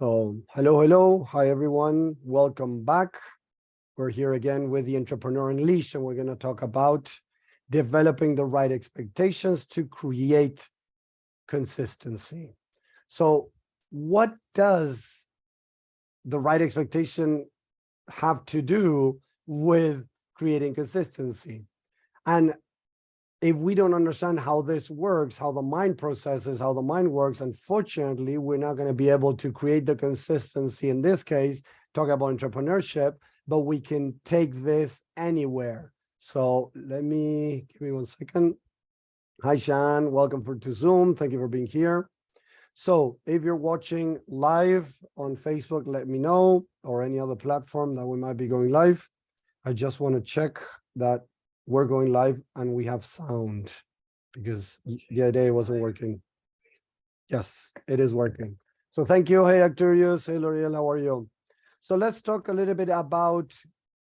Hello. Hi, everyone. Welcome back. We're here again with the Entrepreneur Unleashed, and we're going to talk about developing the right expectations to create consistency. So what does the right expectation have to do with creating consistency? And if we don't understand how this works, how the mind processes, how the mind works, unfortunately, we're not going to be able to create the consistency in this case, talk about entrepreneurship, but we can take this anywhere. So give me 1 second. Hi, Shan, welcome to Zoom. Thank you for being here. So if you're watching live on Facebook, let me know, or any other platform that we might be going live. I just want to check that we're going live and we have sound, because the other day it wasn't working. Yes, it is working. So thank you. Hey, Arcturus. Hey, L'Oreal, how are you? So let's talk a little bit about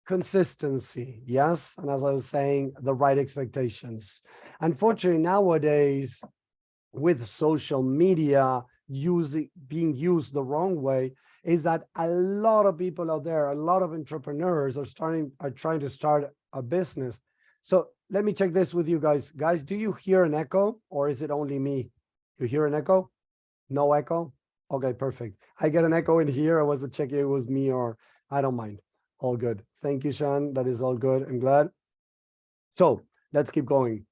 consistency. Yes. And as I was saying, the right expectations. Unfortunately, nowadays, with social media being used the wrong way, is that a lot of people out there, a lot of entrepreneurs are trying to start a business. So let me check this with you guys. Guys, do you hear an echo, or is it only me? You hear an echo? No echo? Okay, perfect. I get an echo in here. I wasn't checking if it was me, or I don't mind. All good. Thank you, Sean. That is all good. I'm glad. So let's keep going.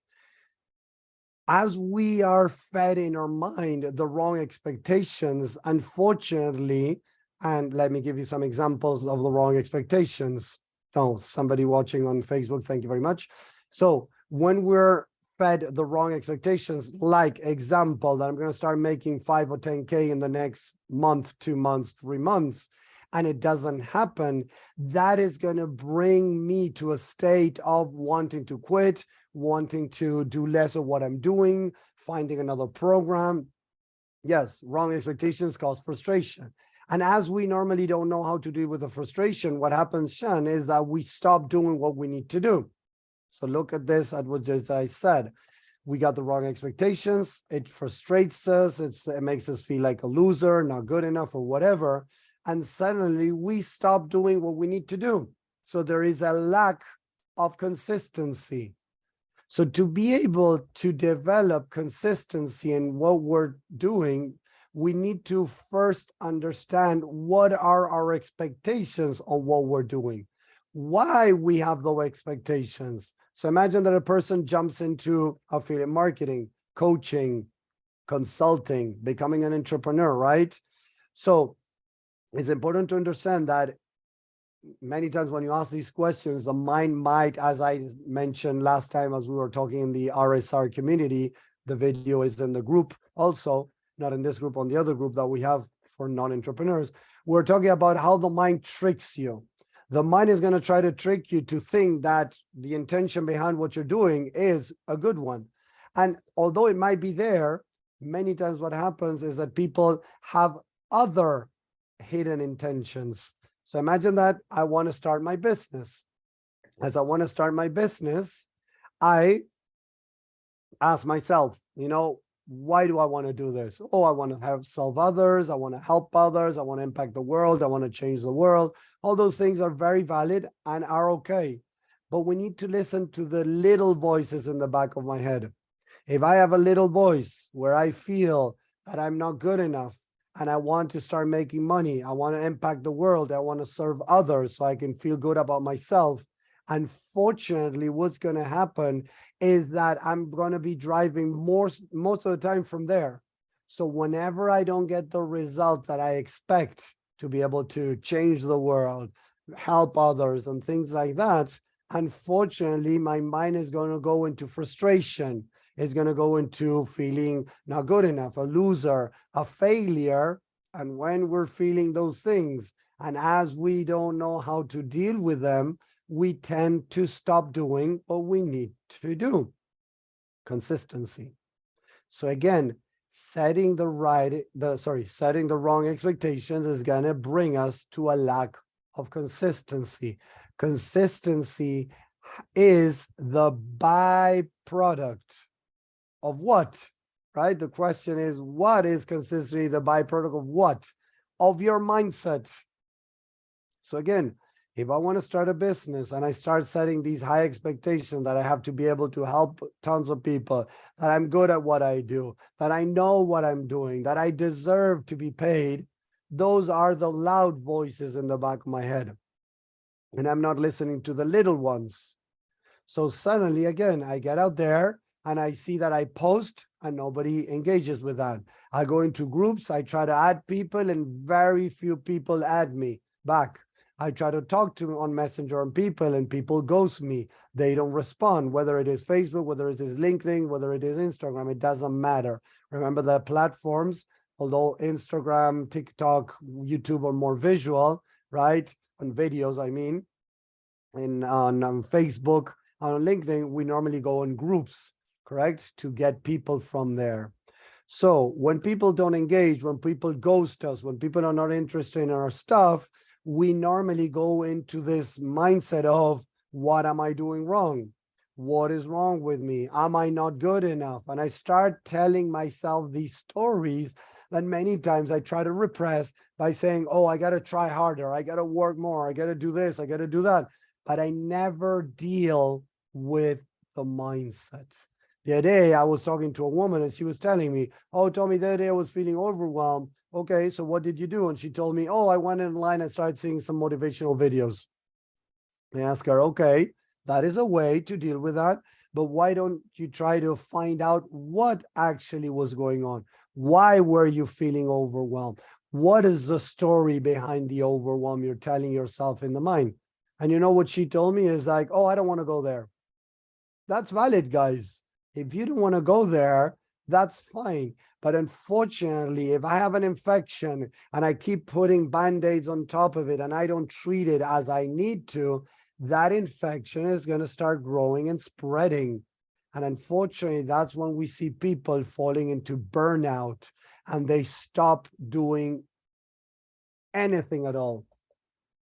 As we are fed in our mind the wrong expectations, unfortunately, and let me give you some examples of the wrong expectations. Oh, somebody watching on Facebook, thank you very much. So when we're fed the wrong expectations, like example, that I'm going to start making 5 or 10K in the next month, 2 months, 3 months, and it doesn't happen, that is going to bring me to a state of wanting to quit, wanting to do less of what I'm doing, finding another program. Yes, wrong expectations cause frustration. And as we normally don't know how to deal with the frustration, what happens, Sean, is that we stop doing what we need to do. So look at this, at what just I said. We got the wrong expectations. It frustrates us. It makes us feel like a loser, not good enough, or whatever. And suddenly we stop doing what we need to do. So there is a lack of consistency. So to be able to develop consistency in what we're doing, we need to first understand what are our expectations on what we're doing, why we have those expectations. So imagine that a person jumps into affiliate marketing, coaching, consulting, becoming an entrepreneur, right? So it's important to understand that many times when you ask these questions, the mind might, as I mentioned last time, as we were talking in the RSR community, the video is in the group also, not in this group, on the other group that we have for non-entrepreneurs. We're talking about how the mind tricks you. The mind is going to try to trick you to think that the intention behind what you're doing is a good one. And although it might be there, many times what happens is that people have other hidden intentions. So imagine that I want to start my business. As I want to start my business, I ask myself, why do I want to do this? Oh, I want to serve others. I want to help others. I want to impact the world. I want to change the world. All those things are very valid and are okay. But we need to listen to the little voices in the back of my head. If I have a little voice where I feel that I'm not good enough, and I want to start making money, I want to impact the world, I want to serve others so I can feel good about myself, unfortunately, what's going to happen is that I'm going to be driving most of the time from there. So whenever I don't get the results that I expect to be able to change the world, help others, and things like that, unfortunately, my mind is going to go into frustration. It's going to go into feeling not good enough, a loser, a failure. And when we're feeling those things, and as we don't know how to deal with them, we tend to stop doing what we need to do. Consistency. So again, setting the wrong expectations is going to bring us to a lack of consistency. Consistency is the byproduct of what, right? The question is, what is consistency the byproduct of what? of your mindset. So again, if I want to start a business and I start setting these high expectations that I have to be able to help tons of people, that I'm good at what I do, that I know what I'm doing, that I deserve to be paid, those are the loud voices in the back of my head. And I'm not listening to the little ones. So suddenly, again, I get out there and I see that I post and nobody engages with that. I go into groups, I try to add people, and very few people add me back. I try to talk to on Messenger and people ghost me. They don't respond, whether it is Facebook, whether it is LinkedIn, whether it is Instagram, it doesn't matter. Remember the platforms, although Instagram, TikTok, YouTube are more visual, right? On videos, I mean, on Facebook, on LinkedIn, we normally go in groups, correct? To get people from there. So when people don't engage, when people ghost us, when people are not interested in our stuff, we normally go into this mindset of, what am I doing wrong? What is wrong with me? Am I not good enough? And I start telling myself these stories that many times I try to repress by saying, oh, I got to try harder. I got to work more. I got to do this. I got to do that. But I never deal with the mindset. The other day, I was talking to a woman and she was telling me, oh, Tommy, the other day I was feeling overwhelmed. Okay, so what did you do? And she told me, oh, I went online and started seeing some motivational videos. I asked her, okay, that is a way to deal with that, but why don't you try to find out what actually was going on? Why were you feeling overwhelmed? What is the story behind the overwhelm you're telling yourself in the mind? And you know what she told me is like, oh, I don't want to go there. That's valid, guys. If you don't want to go there, that's fine. But unfortunately, if I have an infection and I keep putting Band-Aids on top of it and I don't treat it as I need to, that infection is going to start growing and spreading. And unfortunately, that's when we see people falling into burnout and they stop doing anything at all.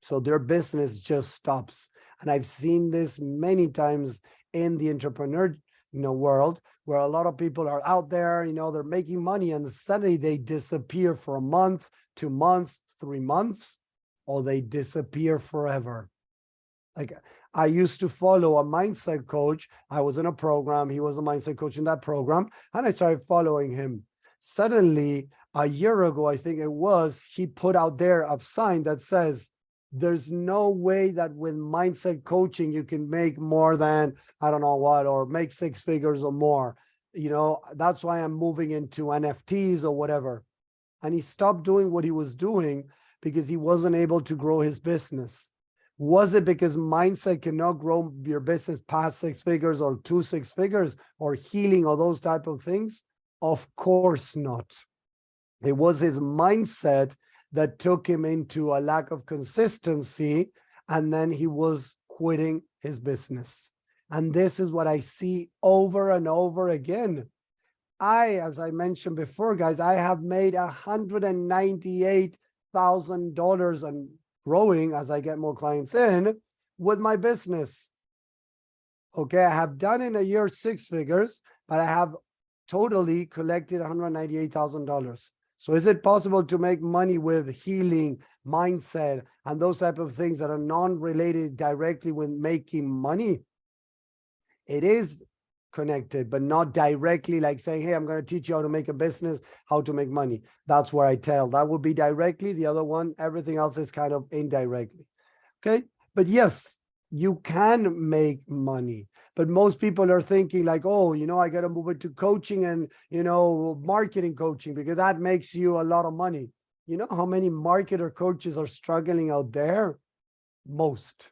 So their business just stops. And I've seen this many times in the entrepreneur world, where a lot of people are out there, they're making money and suddenly they disappear for a month, 2 months, 3 months, or they disappear forever. Like, I used to follow a mindset coach. I was in a program. He was a mindset coach in that program. And I started following him. Suddenly, a year ago, I think it was, he put out there a sign that says, there's no way that with mindset coaching, you can make more than, I don't know what, or make 6 figures or more. That's why I'm moving into NFTs or whatever. And he stopped doing what he was doing because he wasn't able to grow his business. Was it because mindset cannot grow your business past 6 figures or 2 6 figures or healing or those type of things? Of course not. It was his mindset that took him into a lack of consistency, and then he was quitting his business. And this is what I see over and over again. As I mentioned before, guys, I have made $198,000 and growing as I get more clients in with my business. Okay, I have done in a year 6 figures, but I have totally collected $198,000. So is it possible to make money with healing, mindset, and those type of things that are non-related directly with making money? It is connected, but not directly like saying, hey, I'm going to teach you how to make a business, how to make money. That's where I tell. That would be directly. The other one, everything else is kind of indirectly. Okay. But yes, you can make money. But most people are thinking like, oh, I got to move into coaching and, marketing coaching because that makes you a lot of money. You know how many marketer coaches are struggling out there? Most.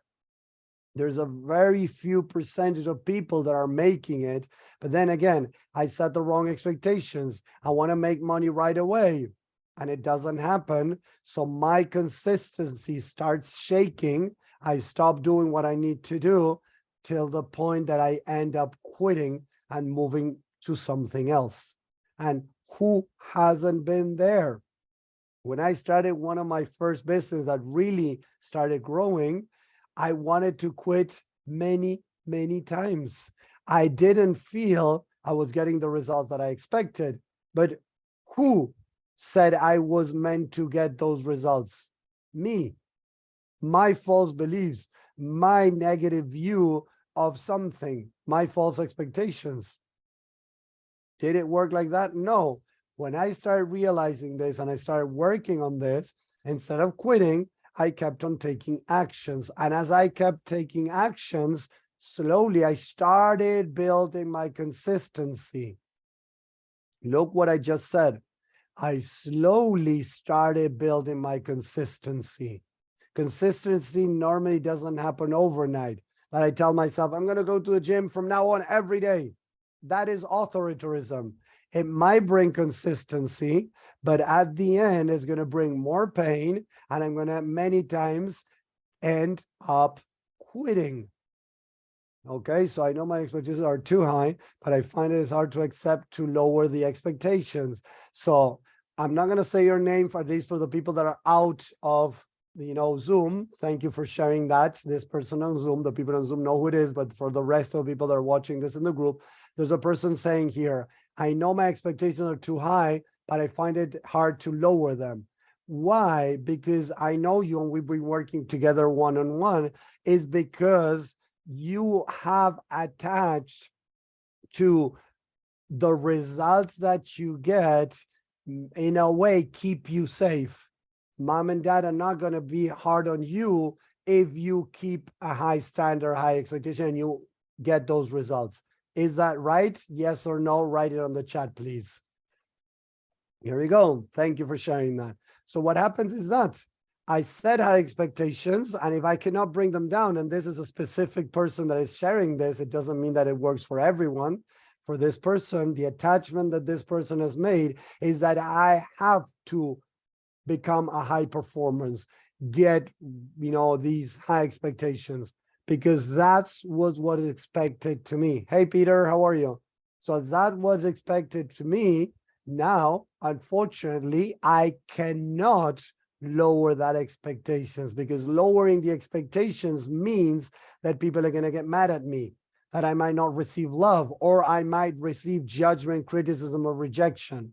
There's a very few percentage of people that are making it. But then again, I set the wrong expectations. I want to make money right away, and it doesn't happen. So my consistency starts shaking. I stop doing what I need to do till the point that I end up quitting and moving to something else. And who hasn't been there? When I started one of my first business that really started growing, I wanted to quit many, many times. I didn't feel I was getting the results that I expected. But who said I was meant to get those results? Me, my false beliefs, my negative view of something, my false expectations. Did it work like that? No. When I started realizing this and I started working on this, instead of quitting, I kept on taking actions. And as I kept taking actions, slowly I started building my consistency. Look what I just said. I slowly started building my consistency. Consistency normally doesn't happen overnight. That I tell myself, I'm going to go to the gym from now on every day. That is authoritarianism. It might bring consistency, but at the end, it's going to bring more pain. And I'm going to many times end up quitting. Okay, so I know my expectations are too high, but I find it is hard to accept to lower the expectations. So I'm not going to say your name, for at least for the people that are out of Zoom. Thank you for sharing that. This person on Zoom, the people on Zoom know who it is, but for the rest of the people that are watching this in the group, there's a person saying here, I know my expectations are too high, but I find it hard to lower them. Why? Because I know you and we've been working together one-on-one, is because you have attached to the results that you get, in a way, keep you safe. Mom and dad are not going to be hard on you if you keep a high standard, high expectation, and you get those results. Is that right? Yes or no? Write it on the chat, please. Here we go. Thank you for sharing that. So what happens is that I set high expectations, and if I cannot bring them down, and this is a specific person that is sharing this, it doesn't mean that it works for everyone. For this person, the attachment that this person has made is that I have to become a high performance, get, these high expectations, because that's what is expected to me. Hey, Peter, how are you? So that was expected to me. Now, unfortunately, I cannot lower that expectations, because lowering the expectations means that people are going to get mad at me, that I might not receive love, or I might receive judgment, criticism, or rejection.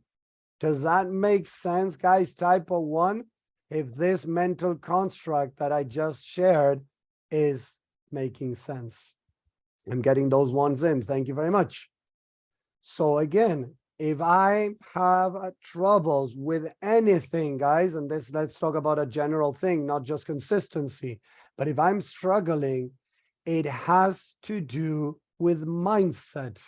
Does that make sense, guys? Type of 1, if this mental construct that I just shared is making sense. I'm getting those ones in. Thank you very much. So again, if I have troubles with anything, guys, and let's talk about a general thing, not just consistency, but if I'm struggling, it has to do with mindset.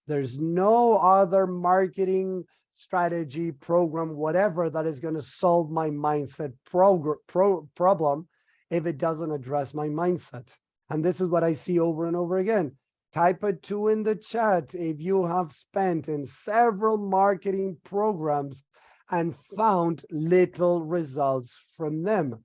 There's no other marketing strategy, program, whatever, that is going to solve my mindset problem if it doesn't address my mindset. And this is what I see over and over again. Type a 2 in the chat if you have spent in several marketing programs and found little results from them.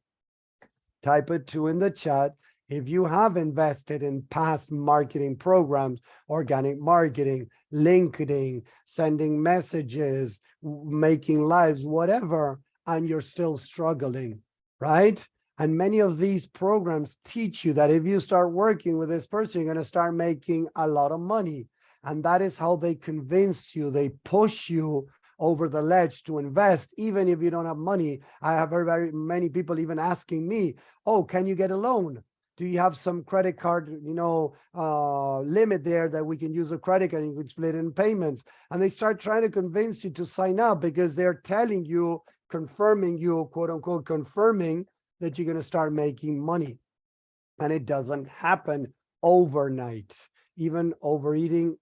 Type a 2 in the chat if you have invested in past marketing programs, organic marketing, LinkedIn, sending messages, making lives, whatever, and you're still struggling, right? And many of these programs teach you that if you start working with this person, you're going to start making a lot of money. And that is how they convince you. They push you over the ledge to invest, even if you don't have money. I have very many people even asking me, oh, can you get a loan? Do you have some credit card, limit there that we can use a credit card and you can split it in payments? And they start trying to convince you to sign up because they're telling you, confirming you, quote unquote, confirming that you're going to start making money. And it doesn't happen overnight. Even overeating,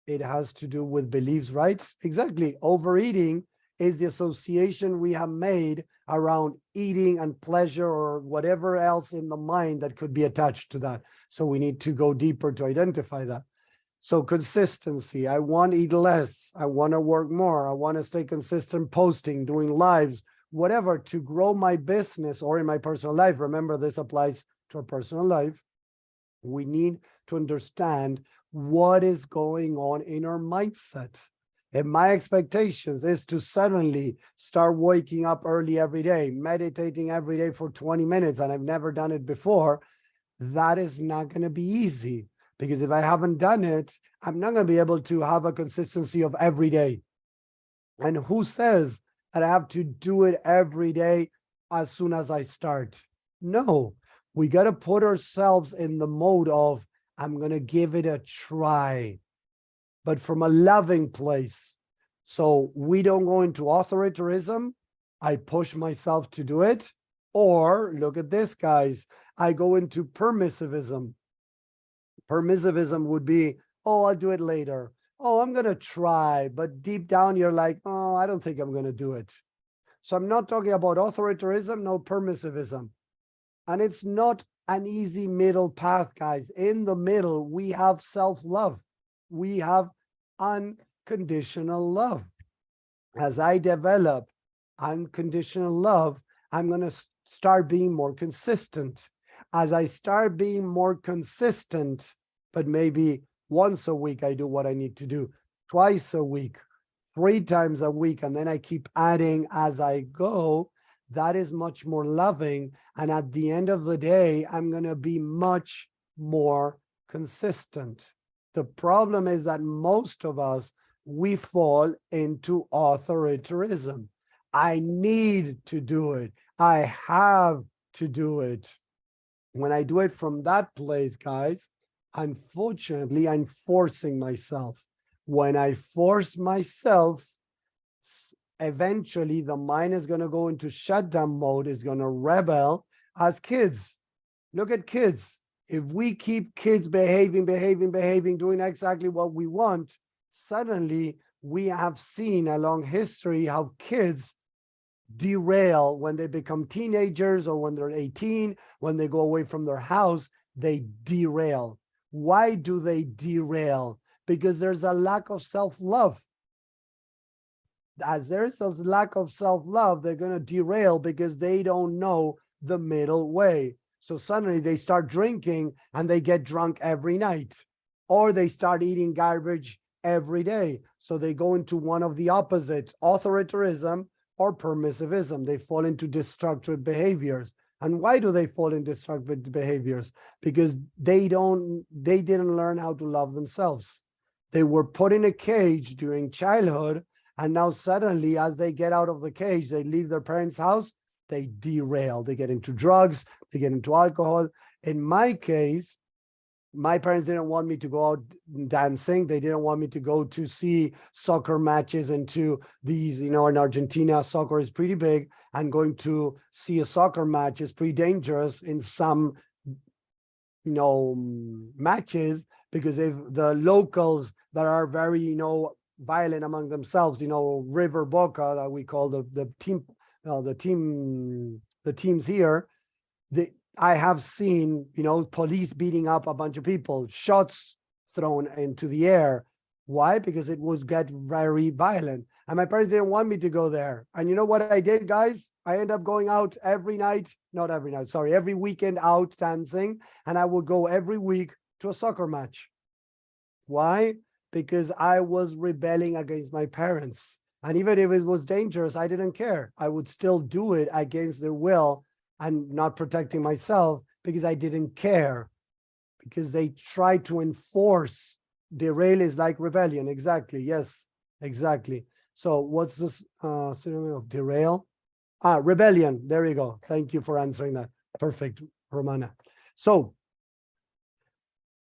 it has to do with beliefs, right? Exactly. Overeating is the association we have made around eating and pleasure or whatever else in the mind that could be attached to that. So we need to go deeper to identify that. So consistency, I want to eat less. I want to work more. I want to stay consistent posting, doing lives, whatever, to grow my business or in my personal life. Remember, this applies to our personal life. We need to understand what is going on in our mindset. If my expectations is to suddenly start waking up early every day, meditating every day for 20 minutes, and I've never done it before, that is not going to be easy, because if I haven't done it, I'm not going to be able to have a consistency of every day. And who says and I have to do it every day as soon as I start. No, we got to put ourselves in the mode of, I'm going to give it a try, but from a loving place. So we don't go into authoritarianism. I push myself to do it. Or look at this, guys. I go into permissivism. Permissivism would be, oh, I'll do it later. Oh, I'm going to try. But deep down, you're like, oh, I don't think I'm going to do it. So I'm not talking about authoritarianism, no permissivism. And it's not an easy middle path, guys. In the middle, we have self-love. We have unconditional love. As I develop unconditional love, I'm going to start being more consistent. As I start being more consistent, but maybe once a week, I do what I need to do, twice a week, 3 times a week, and then I keep adding as I go, that is much more loving. And at the end of the day, I'm going to be much more consistent. The problem is that most of us, we fall into authoritarianism. I need to do it. I have to do it. When I do it from that place, guys, unfortunately, I'm forcing myself. When I force myself, eventually the mind is going to go into shutdown mode, is going to rebel as kids. Look at kids. If we keep kids behaving, doing exactly what we want, suddenly we have seen along history how kids derail when they become teenagers or when they're 18, when they go away from their house, they derail. Why do they derail? Because there's a lack of self-love. As there's a lack of self-love, they're going to derail because they don't know the middle way. So suddenly they start drinking and they get drunk every night, or they start eating garbage every day. So they go into one of the opposites, authoritarianism or permissivism. They fall into destructive behaviors. And why do they fall into destructive behaviors? Because they didn't learn how to love themselves. They were put in a cage during childhood, and now suddenly, as they get out of the cage, they leave their parents' house, they derail. They get into drugs, they get into alcohol. In my case, my parents didn't want me to go out dancing. They didn't want me to go to see soccer matches and to these, in Argentina, soccer is pretty big, and going to see a soccer match is pretty dangerous in some, matches, because if the locals that are very, violent among themselves, River Boca, that we call the teams here, I have seen, police beating up a bunch of people, shots thrown into the air. Why? Because it was get very violent. And my parents didn't want me to go there. And you know what I did, guys? I ended up going out every weekend out dancing. And I would go every week to a soccer match. Why? Because I was rebelling against my parents. And even if it was dangerous, I didn't care. I would still do it against their will and not protecting myself because I didn't care. Because they tried to enforce. Derail is like rebellion. Exactly. Yes, exactly. So what's this synonym of derail? Rebellion. There you go. Thank you for answering that. Perfect, Romana. So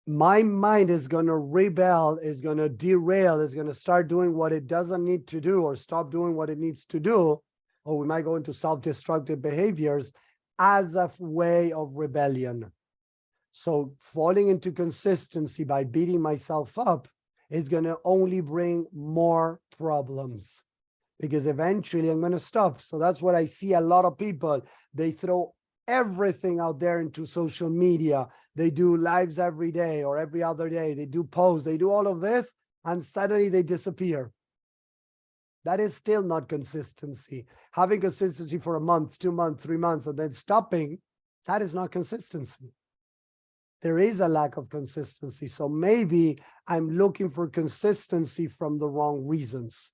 my mind is going to rebel, is going to derail, is going to start doing what it doesn't need to do or stop doing what it needs to do, or we might go into self-destructive behaviors as a way of rebellion. So falling into consistency by beating myself up is going to only bring more problems, because eventually I'm going to stop. So that's what I see a lot of people. They throw everything out there into social media. They do lives every day or every other day. They do posts. They do all of this, and suddenly they disappear. That is still not consistency. Having consistency for a month, 2 months, 3 months, and then stopping, that is not consistency. There is a lack of consistency. So maybe I'm looking for consistency from the wrong reasons.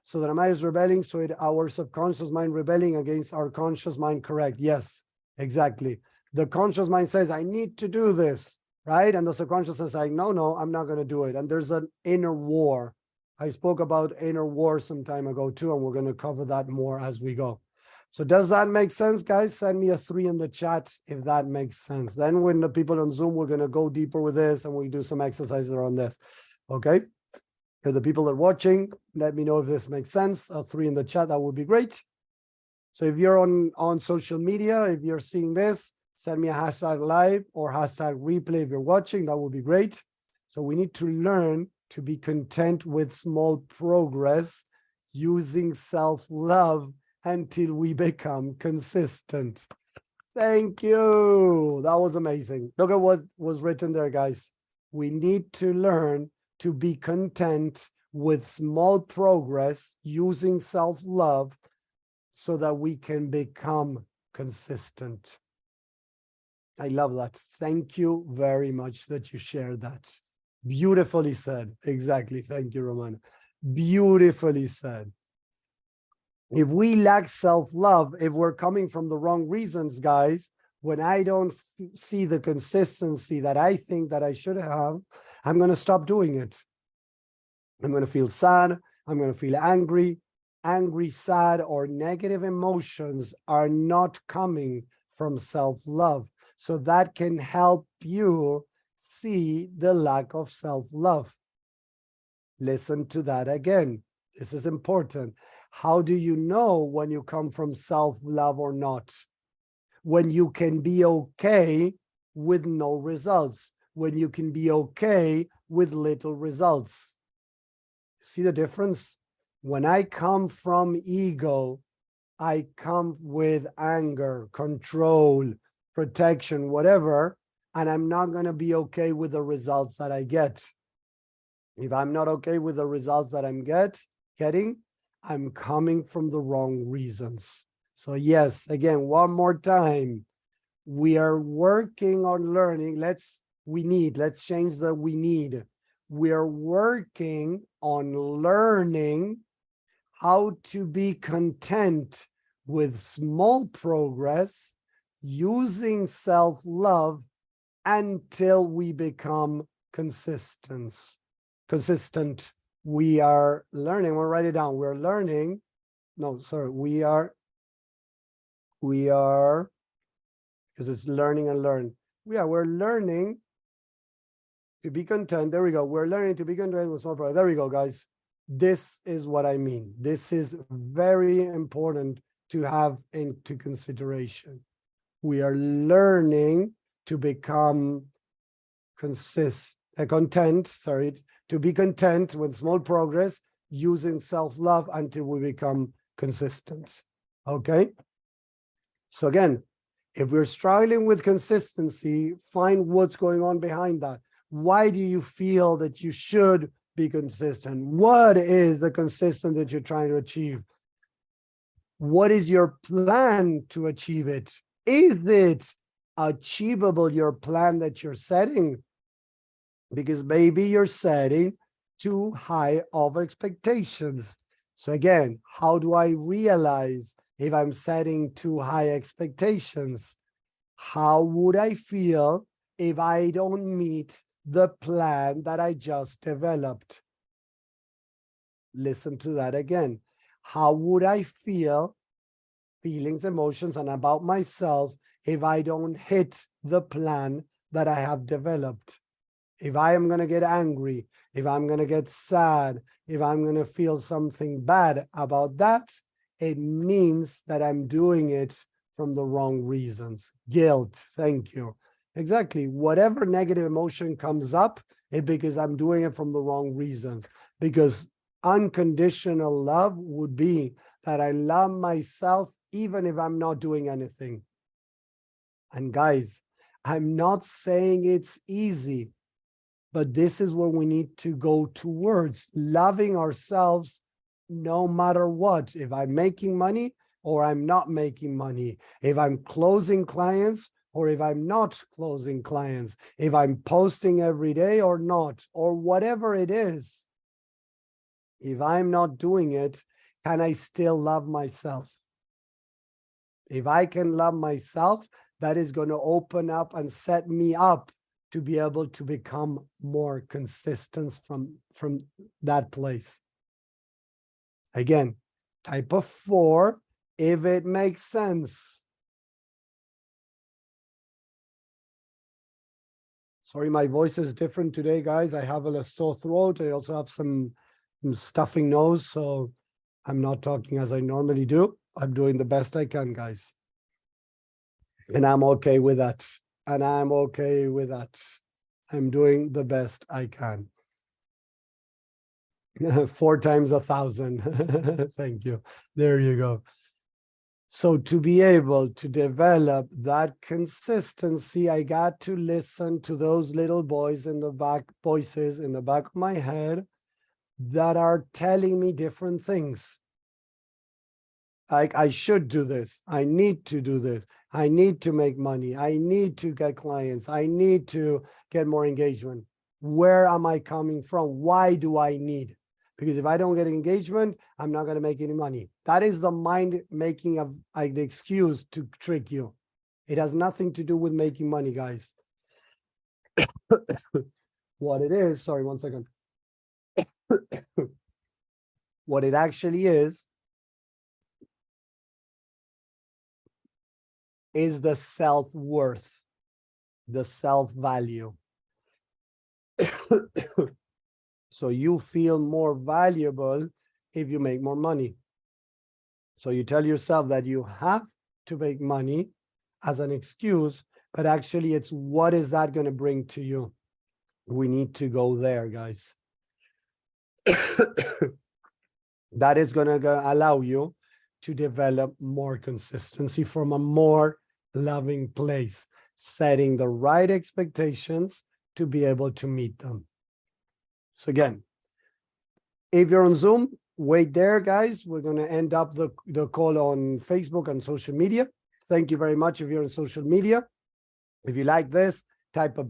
So the mind is rebelling, so our subconscious mind rebelling against our conscious mind, correct? Yes, exactly. The conscious mind says, I need to do this, right? And the subconscious is like, no, I'm not going to do it. And there's an inner war. I spoke about inner war some time ago too, and we're going to cover that more as we go. So does that make sense, guys? Send me a 3 in the chat if that makes sense. Then when the people on Zoom, we're going to go deeper with this and we'll do some exercises around this. Okay? For the people that are watching, let me know if this makes sense. A 3 in the chat, that would be great. So if you're on social media, if you're seeing this, send me a hashtag live or hashtag replay if you're watching. That would be great. So we need to learn to be content with small progress using self-love until we become consistent. Thank you. That was amazing. Look at what was written there, guys. We need to learn to be content with small progress using self-love so that we can become consistent. I love that. Thank you very much that you shared that. Beautifully said. Exactly. Thank you, Romana. Beautifully said. If we lack self-love, if we're coming from the wrong reasons, guys, when I don't see the consistency that I think that I should have, I'm going to stop doing it. I'm going to feel sad. I'm going to feel angry. Angry, sad, or negative emotions are not coming from self-love. So that can help you see the lack of self-love. Listen to that again. This is important. How do you know when you come from self-love or not? When you can be okay with no results, when you can be okay with little results. See the difference? When I come from ego, I come with anger, control, protection, whatever, and I'm not going to be okay with the results that I get. If I'm not okay with the results that I'm getting, I'm coming from the wrong reasons. So yes, again, one more time, we are working on learning. Let's change the we need. We are working on learning how to be content with small progress using self-love until we become consistent. We are learning, we'll write it down. We're learning, no, sorry, we are, because it's learning and learn. We're learning to be content. There we go. We're learning to be content with small progress. There we go, guys. This is what I mean. This is very important to have into consideration. We are learning to become to be content with small progress using self-love until we become consistent. Okay? So again, if we're struggling with consistency, find what's going on behind that. Why do you feel that you should be consistent? What is the consistency that you're trying to achieve? What is your plan to achieve it? Is it achievable, your plan that you're setting? Because maybe you're setting too high of expectations. So again, how do I realize if I'm setting too high expectations? How would I feel if I don't meet the plan that I just developed? Listen to that again. How would I feel, feelings, emotions, and about myself if I don't hit the plan that I have developed? If I am going to get angry, if I'm going to get sad, if I'm going to feel something bad about that, it means that I'm doing it from the wrong reasons. Guilt, thank you. Exactly. Whatever negative emotion comes up, it's because I'm doing it from the wrong reasons. Because unconditional love would be that I love myself even if I'm not doing anything. And guys, I'm not saying it's easy, but this is where we need to go towards loving ourselves no matter what. If I'm making money or I'm not making money, if I'm closing clients or if I'm not closing clients, if I'm posting every day or not, or whatever it is, if I'm not doing it, can I still love myself? If I can love myself, that is going to open up and set me up to be able to become more consistent from that place. Again, type of 4 if it makes sense. Sorry, my voice is different today, guys. I have a sore throat. I also have some stuffing nose, so I'm not talking as I normally do. I'm doing the best I can, guys. And I'm okay with that. And I'm okay with that. I'm doing the best I can. 4 times 1,000. Thank you. There you go. So to be able to develop that consistency, I got to listen to those little voices in the back of my head that are telling me different things. Like, I should do this. I need to do this. I need to make money. I need to get clients. I need to get more engagement. Where am I coming from? Why do I need? Because if I don't get engagement, I'm not going to make any money. That is the mind making the excuse to trick you. It has nothing to do with making money, guys. What it is, sorry, one second. What it actually is the self-worth, the self-value. So you feel more valuable if you make more money. So you tell yourself that you have to make money as an excuse, but actually it's what is that going to bring to you? We need to go there, guys. That is going to allow you to develop more consistency from a more loving place, setting the right expectations to be able to meet them. So again, if you're on Zoom, wait there, guys. We're going to end up the call on Facebook and social media. Thank you very much if you're on social media. If you like this, type a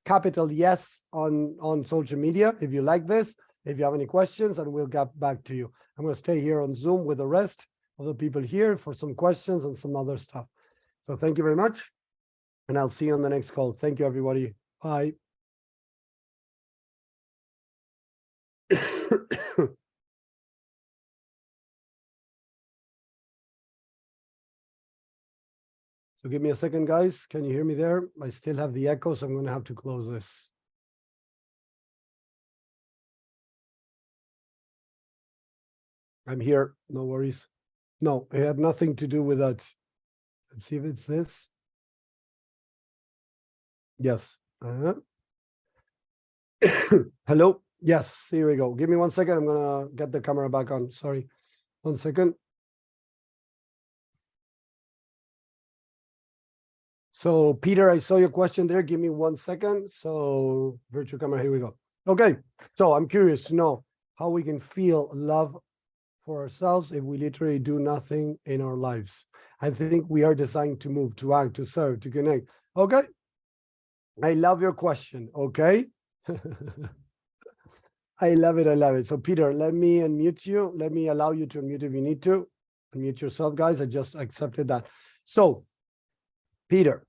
capital yes on social media. If you like this, if you have any questions, and we'll get back to you. I'm going to stay here on Zoom with the rest of the people here for some questions and some other stuff. So thank you very much, and I'll see you on the next call. Thank you, everybody. Bye. So give me a second, guys. Can you hear me there? I still have the echo, so I'm going to have to close this. I'm here. No worries. No, it had nothing to do with that. Let's see if it's this. Yes. Hello. Yes, here we go. Give me 1 second. I'm going to get the camera back on. Sorry. 1 second. So Peter, I saw your question there. Give me 1 second. So virtual camera, here we go. Okay. So I'm curious to know how we can feel love for ourselves if we literally do nothing in our lives. I think we are designed to move, to act, to serve, to connect. Okay. I love your question. Okay. I love it. I love it. So Peter, let me unmute you. Let me allow you to unmute if you need to. Unmute yourself, guys. I just accepted that. So Peter,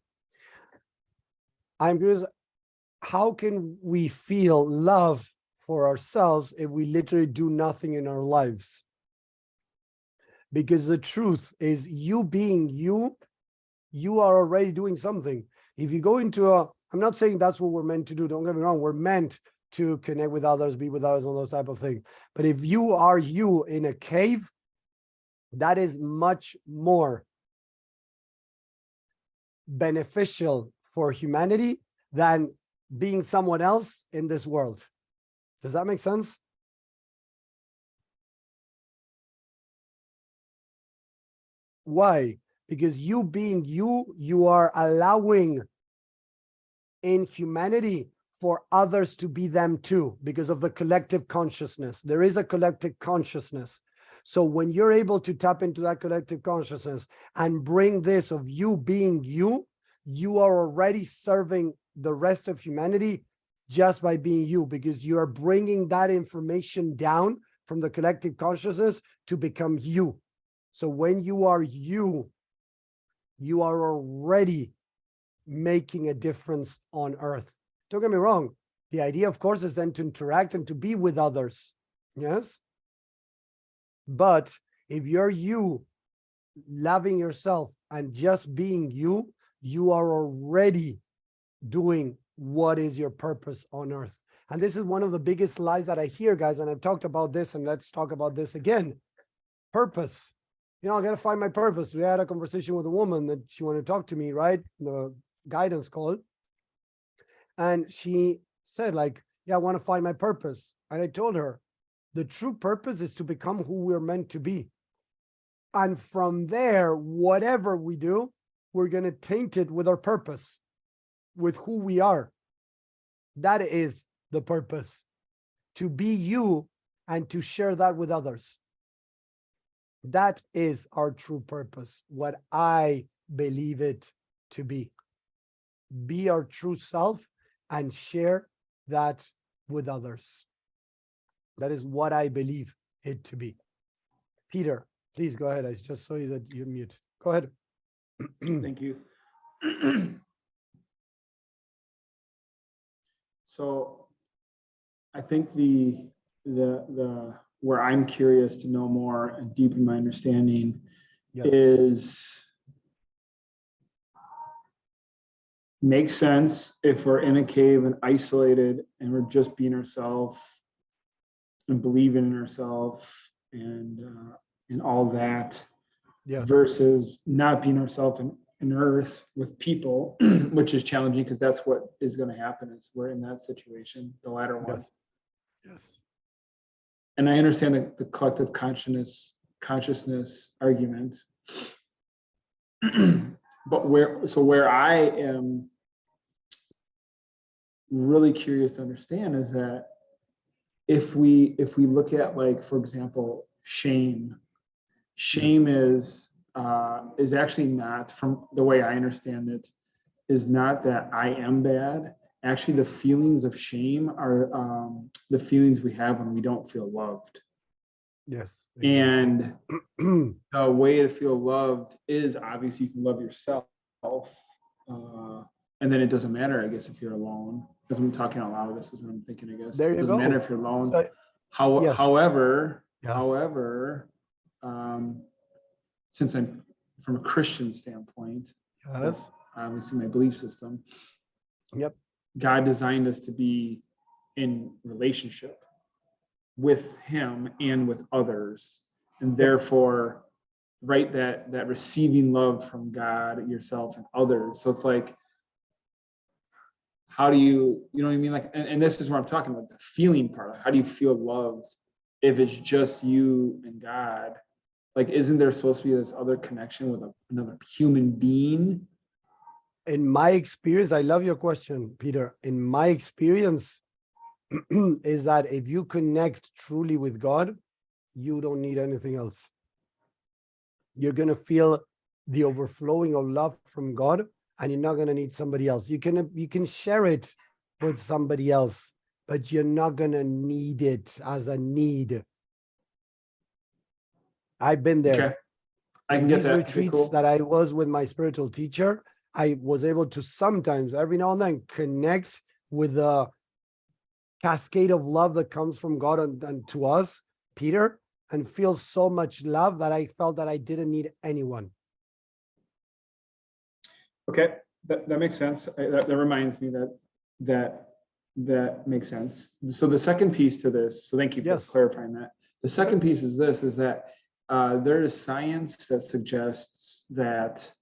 I'm curious, how can we feel love for ourselves if we literally do nothing in our lives? Because the truth is, you being you, you are already doing something. If you go into I'm not saying that's what we're meant to do. Don't get me wrong. We're meant to connect with others, be with others, all those type of things. But if you are you in a cave, that is much more beneficial for humanity than being someone else in this world. Does that make sense? Why? Because you being you, you are allowing in humanity for others to be them too, because of the collective consciousness. There is a collective consciousness. So when you're able to tap into that collective consciousness and bring this of you being you, you are already serving the rest of humanity just by being you, because you are bringing that information down from the collective consciousness to become you. So when you are you, you are already making a difference on earth. Don't get me wrong. The idea, of course, is then to interact and to be with others. Yes. But if you're you, loving yourself and just being you, you are already doing what is your purpose on earth. And this is one of the biggest lies that I hear, guys. And I've talked about this, and let's talk about this again. Purpose. You know, I got to find my purpose. We had a conversation with a woman that she wanted to talk to me, right? The guidance call. And she said, like, yeah, I want to find my purpose. And I told her, the true purpose is to become who we're meant to be. And from there, whatever we do, we're going to taint it with our purpose, with who we are. That is the purpose, to be you and to share that with others. That is our true purpose, what I believe it to be. Be our true self and share that with others. That is what I believe it to be. Peter, please go ahead. I just saw you that you're mute. Go ahead. Thank you. So I think the where I'm curious to know more and deepen my understanding is, makes sense if we're in a cave and isolated and we're just being ourselves and believing in ourselves and all that, versus not being ourselves in earth with people, which is challenging because that's what is going to happen is we're in that situation, the latter one. Yes. And I understand the collective consciousness argument. But where I am really curious to understand is that if we look at, like, for example, shame is actually not, from the way I understand it, is not that I am bad. Actually, the feelings of shame are the feelings we have when we don't feel loved. Yes. Exactly. And the way to feel loved is, obviously, you can love yourself. And then it doesn't matter, I guess, if you're alone. Because I'm talking out loud, this is what I'm thinking, I guess. There you go. It doesn't matter if you're alone. However, since I'm from a Christian standpoint, obviously my belief system, God designed us to be in relationship with him and with others, and therefore, right, that receiving love from God, yourself, and others. So it's like, how do you know what I mean? Like, and this is where I'm talking about the feeling part. How do you feel loved if it's just you and God? Like, isn't there supposed to be this other connection with another human being? In my experience, I love your question, Peter. In my experience, is that if you connect truly with God, you don't need anything else. You're going to feel the overflowing of love from God, and you're not going to need somebody else. You can share it with somebody else, but you're not going to need it as a need. I've been there. Okay. I can get that. Retreats that I was with my spiritual teacher, I was able to sometimes, every now and then, connect with the cascade of love that comes from God and to us, Peter, and feel so much love that I felt that I didn't need anyone. Okay, that makes sense. That reminds me that makes sense. So the second piece to this, so thank you for clarifying that. The second piece is this, is that there is science that suggests that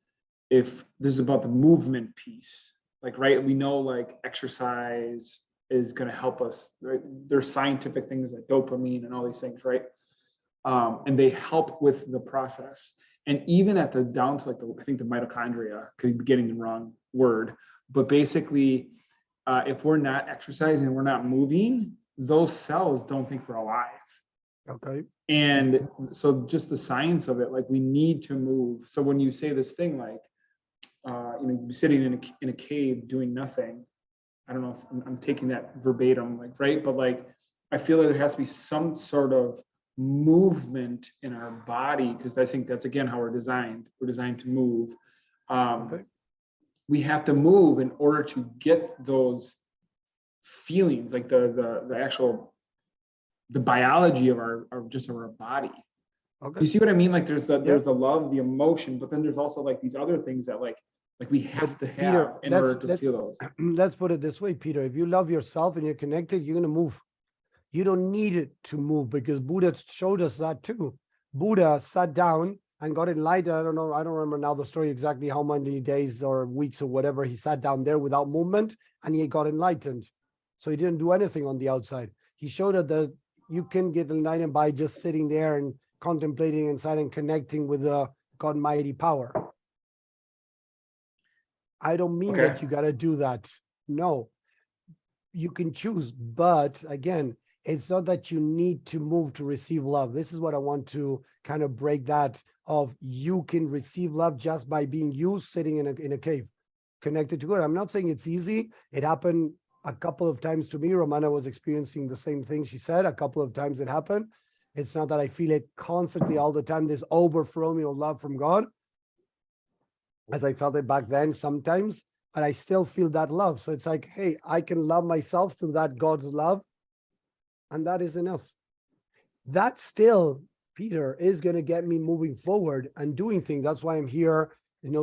if this is about the movement piece, like, right, we know, like, exercise is going to help us, right? There's scientific things like dopamine and all these things, right? And they help with the process. And even at the down to, like, I think the mitochondria, could be getting the wrong word, but basically, if we're not exercising and we're not moving, those cells don't think we're alive. Okay. And so just the science of it, like, we need to move. So when you say this thing, like, sitting in a cave doing nothing, I don't know if I'm taking that verbatim, like, right? But, like, I feel like there has to be some sort of movement in our body, because I think that's, again, how we're designed. We're designed to move. We have to move in order to get those feelings, like the actual, the biology of our body. Okay. You see what I mean? Like there's the love, the emotion, but then there's also like these other things that like we have to have Peter, in order to feel those. Let's put it this way, Peter. If you love yourself and you're connected, you're gonna move. You don't need it to move, because Buddha showed us that too. Buddha sat down and got enlightened. I don't know, I don't remember now the story exactly how many days or weeks or whatever he sat down there without movement, and he got enlightened. So he didn't do anything on the outside. He showed us that you can get enlightened by just sitting there and contemplating inside and connecting with the God mighty power. I don't mean that you got to do that. No, you can choose. But again, it's not that you need to move to receive love. This is what I want to kind of break that of. You can receive love just by being you, sitting in a cave, connected to God. I'm not saying it's easy. It happened a couple of times to me. Romana was experiencing the same thing. She said a couple of times it happened. It's not that I feel it constantly all the time, this overflowing of love from God, as I felt it back then sometimes, but I still feel that love. So it's like, hey, I can love myself through that God's love, and that is enough. That still, Peter, is going to get me moving forward and doing things. That's why I'm here,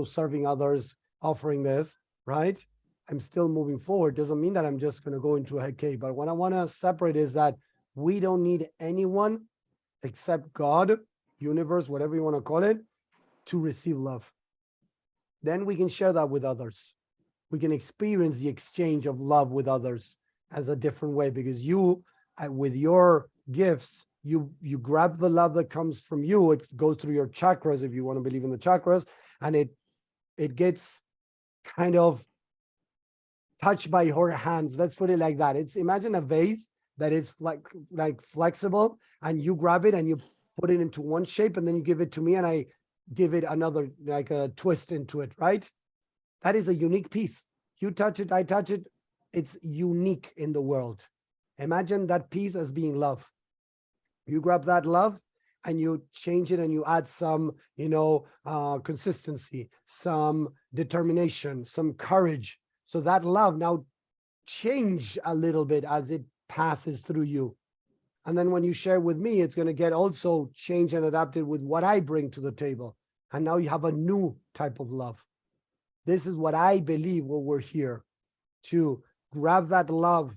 serving others, offering this, right? I'm still moving forward. Doesn't mean that I'm just going to go into a cave. But what I want to separate is that we don't need anyone except God, universe, whatever you want to call it, to receive love. Then we can share that with others. We can experience the exchange of love with others as a different way, because you, with your gifts, you grab the love that comes from you. It goes through your chakras, if you want to believe in the chakras, and it gets kind of touched by your hands. Let's put it like that. It's, imagine a vase that is like flexible, and you grab it and you put it into one shape, and then you give it to me and I give it another, like a twist into it, right? That is a unique piece. You touch it, I touch it. It's unique in the world. Imagine that piece as being love. You grab that love and you change it and you add some, consistency, some determination, some courage. So that love now change a little bit as it passes through you. And then when you share with me, it's going to get also changed and adapted with what I bring to the table. And now you have a new type of love. This is what I believe what we're here to grab that love,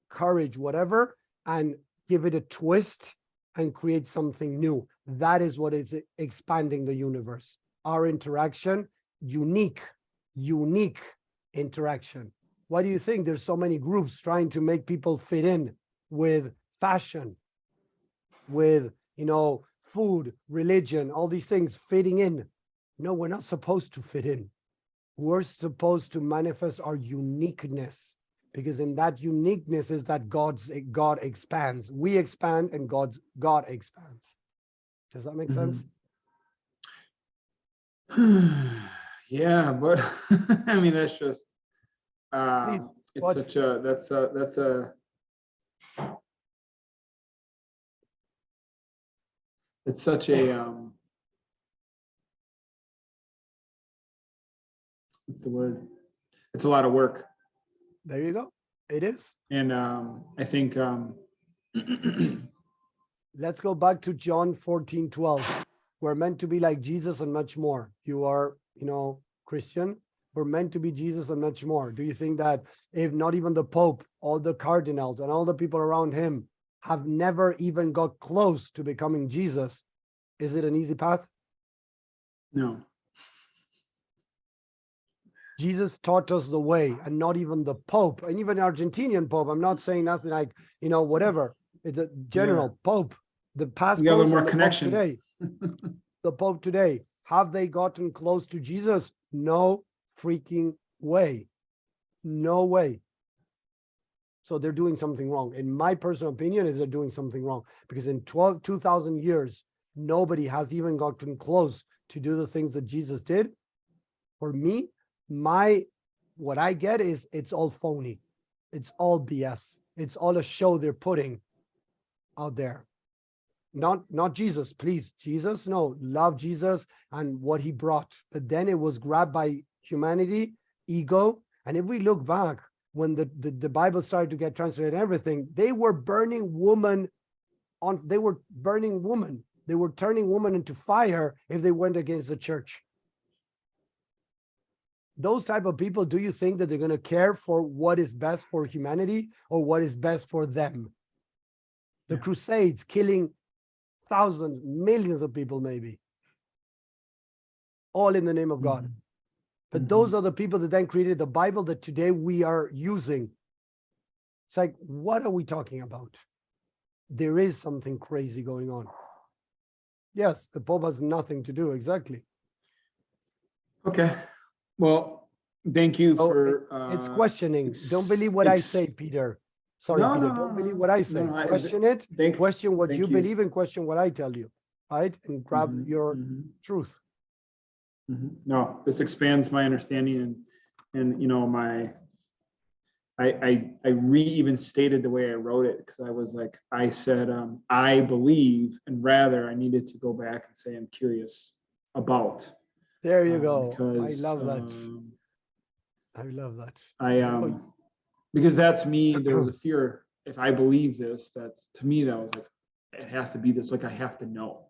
courage, whatever, and give it a twist and create something new. That is what is expanding the universe. Our interaction, unique interaction. Why do you think there's so many groups trying to make people fit in with fashion, with, food, religion, all these things fitting in? No, we're not supposed to fit in. We're supposed to manifest our uniqueness, because in that uniqueness is that God expands. We expand and God expands. Does that make sense? Yeah, but I mean, that's just Please, it's such a what's the word? It's a lot of work. There you go. It is. And I think let's go back to John 14:12. We're meant to be like Jesus and much more. You are, Christian. We're meant to be Jesus and much more. Do you think that if not even the Pope, all the cardinals and all the people around him have never even got close to becoming Jesus, is it an easy path? No. Jesus taught us the way, and not even the Pope, and even Argentinian Pope. I'm not saying nothing like, whatever. It's a general Pope. The past popes and the Pope today. The Pope today, have they gotten close to Jesus? No freaking way. No way. So they're doing something wrong. In my personal opinion, is they're doing something wrong, because in 2,000 years, nobody has even gotten close to do the things that Jesus did. For me, what I get is it's all phony. It's all BS. It's all a show they're putting out there. Not Jesus, please. Jesus, no, love Jesus and what he brought. But then it was grabbed by humanity, ego. And if we look back, when the Bible started to get translated and everything, they were burning woman. They They were turning women into fire if they went against the church. Those type of people, do you think that they're going to care for what is best for humanity or what is best for them? The Crusades killing thousands, millions of people, maybe, all in the name of God. But those are the people that then created the Bible that today we are using. It's like, what are we talking about? There is something crazy going on. Yes, the Pope has nothing to do, exactly. Okay, well, thank you for. It's questioning. Don't believe what I say, Peter. Sorry, No, Peter, no, don't no, believe no, what I say. no, Question it, question what thank you you. believe and question what I tell you, right? And grab your truth. No, this expands my understanding and you know, I even stated the way I wrote it because I was like, I said, I believe, and rather I needed to go back and say, I'm curious about. There you go. Because, I love that. I love that. Because that's me, there was a fear. If I believe this, that's to me, that was like, it has to be this, like I have to know.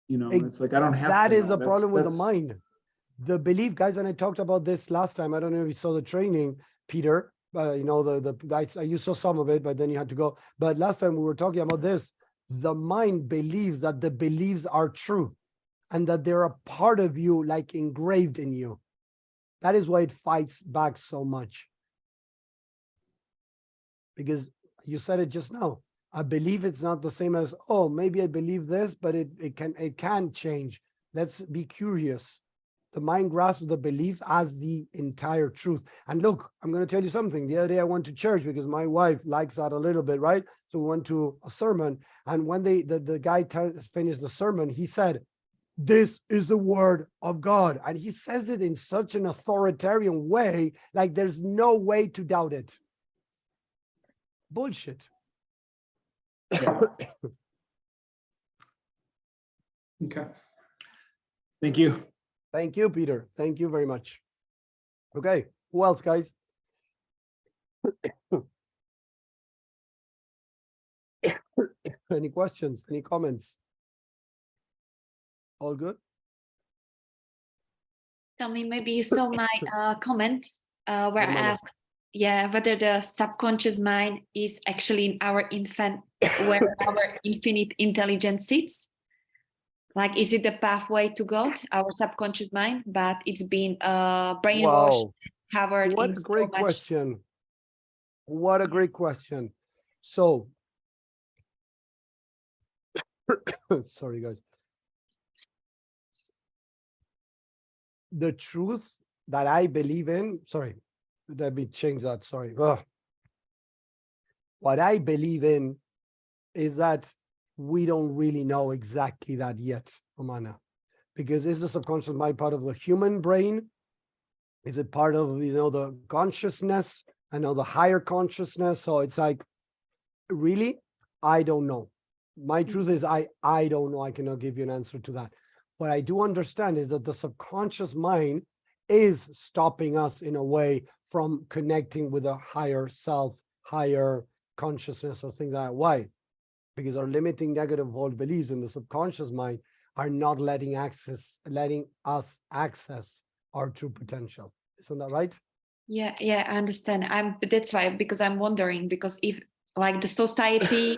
You know, it's like I don't have that to is know. the problem with the mind. The belief, guys, and I talked about this last time. I don't know if you saw the training, Peter. You know, you saw some of it, but then you had to go. But last time we were talking about this. The mind believes that the beliefs are true and that they're a part of you, like engraved in you. That is why it fights back so much. Because you said it just now. I believe it's not the same as, oh, maybe I believe this, but it can change. Let's be curious. The mind grasps the belief as the entire truth. And look, I'm going to tell you something. The other day I went to church because my wife likes that a little bit, right? So we went to a sermon. And when the guy finished the sermon, he said, this is the word of God. And he says it in such an authoritarian way, like there's no way to doubt it. Bullshit. Yeah. Okay. Thank you. Thank you, Peter. Thank you very much. Okay, who else, guys? Any questions? Any comments? All good? Tommy, maybe you saw my comment where I asked, whether the subconscious mind is actually in our infant, where our infinite intelligence sits. Like, is it the pathway to God, our subconscious mind, but it's been brainwashed, covered what in a great so much. question. What a great question. So, sorry, guys. The truth that I believe in, sorry, let me change that, sorry. What I believe in is that we don't really know exactly that yet, Romana, because is the subconscious mind part of the human brain? Is it part of, the consciousness, the higher consciousness? So it's like, really, I don't know. My truth is I don't know. I cannot give you an answer to that. What I do understand is that the subconscious mind is stopping us in a way from connecting with a higher self, higher consciousness, or things like that. Why? Because our limiting negative hold beliefs in the subconscious mind are not letting us access our true potential. Isn't that right? Yeah, I understand. That's why, because I'm wondering, because if like the society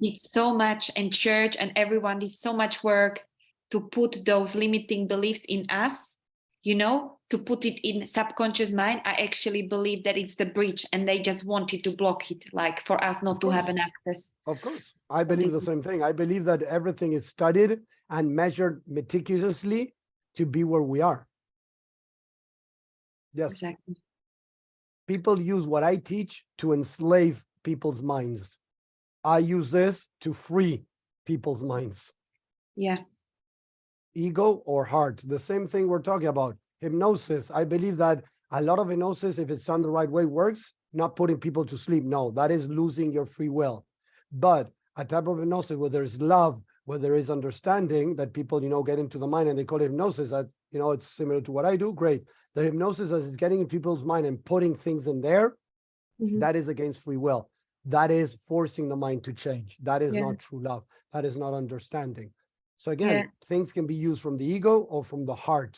did so much and church and everyone did so much work to put those limiting beliefs in us, to put it in subconscious mind, I actually believe that it's the breach and they just wanted to block it, like for us not to have an access. Of course. I believe the same thing. I believe that everything is studied and measured meticulously to be where we are. Yes. Exactly. People use what I teach to enslave people's minds. I use this to free people's minds. Yeah. Ego or heart, the same thing we're talking about. Hypnosis. I believe that a lot of hypnosis, if it's done the right way, works. Not putting people to sleep. No, that is losing your free will. But a type of hypnosis where there is love, where there is understanding, that people, get into the mind, and they call it hypnosis. That, it's similar to what I do. Great. The hypnosis is getting in people's mind and putting things in there. That is against free will. That is forcing the mind to change. That is not true love. That is not understanding. So again, things can be used from the ego or from the heart.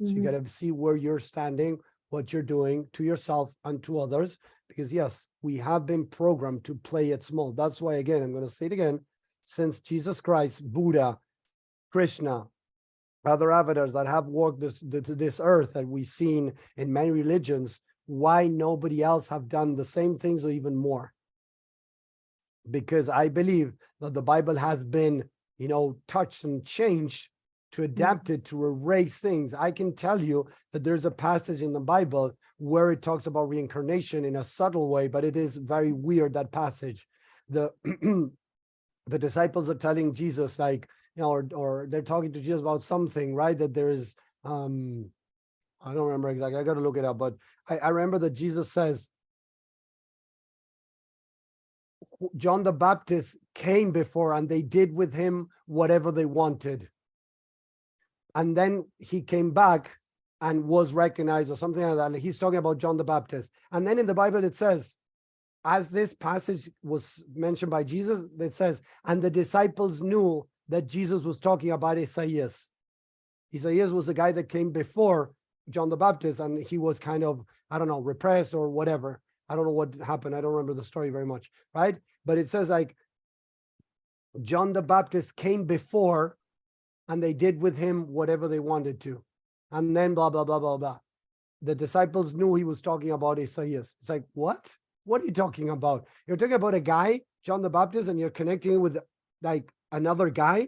So you got to see where you're standing, what you're doing to yourself and to others, because yes, we have been programmed to play it small. That's why, again, I'm going to say it again, since Jesus Christ, Buddha, Krishna, other avatars that have walked this earth that we've seen in many religions, why nobody else have done the same things or even more? Because I believe that the Bible has been, touched and changed to adapt it, to erase things. I can tell you that there's a passage in the Bible where it talks about reincarnation in a subtle way, but it is very weird, that passage. The the disciples are telling Jesus, like, or they're talking to Jesus about something, right? That there is, I don't remember exactly, I got to look it up, but I remember that Jesus says, John the Baptist came before and they did with him whatever they wanted. And then he came back and was recognized or something like that. Like, he's talking about John the Baptist. And then in the Bible, it says, as this passage was mentioned by Jesus, it says, and the disciples knew that Jesus was talking about Isaias. Isaias was the guy that came before John the Baptist, and he was kind of, I don't know, repressed or whatever. I don't know what happened. I don't remember the story very much, right? But it says, like, John the Baptist came before and they did with him whatever they wanted to. And then blah, blah, blah, blah, blah. The disciples knew he was talking about Isaias. It's like, what? What are you talking about? You're talking about a guy, John the Baptist, and you're connecting it with like another guy?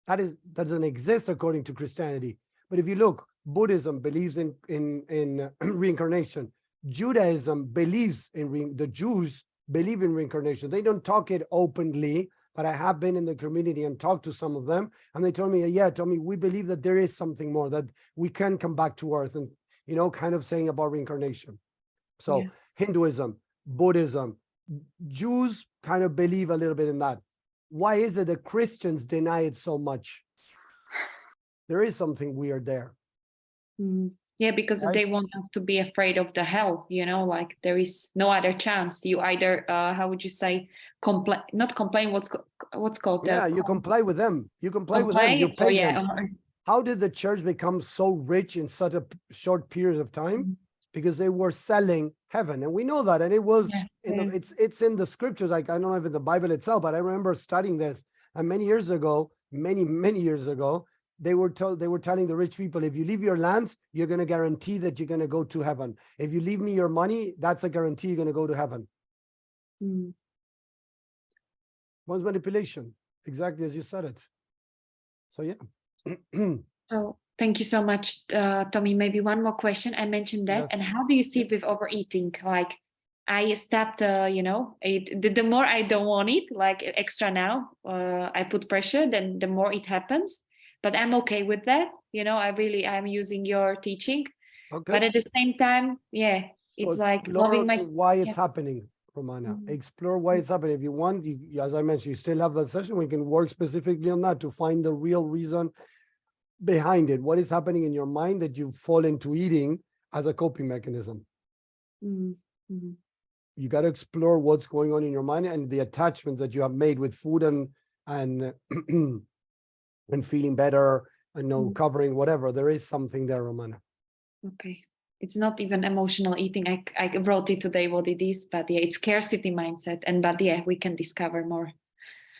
That doesn't exist according to Christianity. But if you look, Buddhism believes in reincarnation. Judaism believes in the Jews believe in reincarnation. They don't talk it openly, but I have been in the community and talked to some of them, and they told me, we believe that there is something more, that we can come back to earth, and kind of saying about reincarnation. So Hinduism, Buddhism, Jews kind of believe a little bit in that. Why is it that Christians deny it so much? There is something weird there. Yeah, because they want us to be afraid of the hell, like there is no other chance. You either, how would you say, not complain, what's called? You comply with them. You comply with them. You pay them. How did the church become so rich in such a short period of time? Because they were selling heaven, and we know that. And it was it's in the scriptures. Like, I don't know if in the Bible itself, but I remember studying this. And many years ago, many years ago, they were telling the rich people, if you leave your lands, you're going to guarantee that you're going to go to heaven. If you leave me your money, that's a guarantee you're going to go to heaven. Was manipulation, exactly as you said it. So yeah. So thank you so much, Tommy. Maybe one more question. I mentioned that. Yes. And how do you see it with overeating? Like, I stopped, the more I don't want it, like extra now, I put pressure, then the more it happens. But I'm okay with that. I'm using your teaching. Okay. But at the same time, it's like loving my. Why it's happening, Romana. Explore why it's happening. If you want, as I mentioned, you still have that session. We can work specifically on that to find the real reason behind it. What is happening in your mind that you fall into eating as a coping mechanism? You got to explore what's going on in your mind and the attachments that you have made with food and feeling better and covering whatever. There is something there, Romana. Okay. It's not even emotional eating. I wrote it today what it is, but it's scarcity mindset. But we can discover more.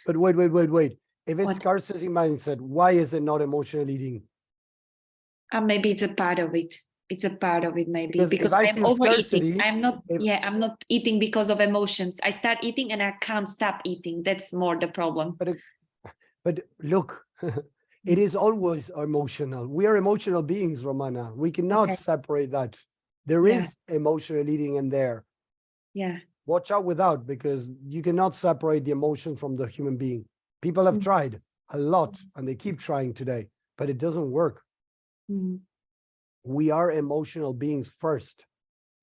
But wait. If it's scarcity mindset, why is it not emotional eating? Maybe it's a part of it. It's a part of it, maybe, because I'm overeating. I'm not eating because of emotions. I start eating and I can't stop eating. That's more the problem. But look, it is always emotional. We are emotional beings, Romana. We cannot separate that. There is emotional eating in there. Yeah. Watch out with that, because you cannot separate the emotion from the human being. People have tried a lot, and they keep trying today, but it doesn't work. We are emotional beings first,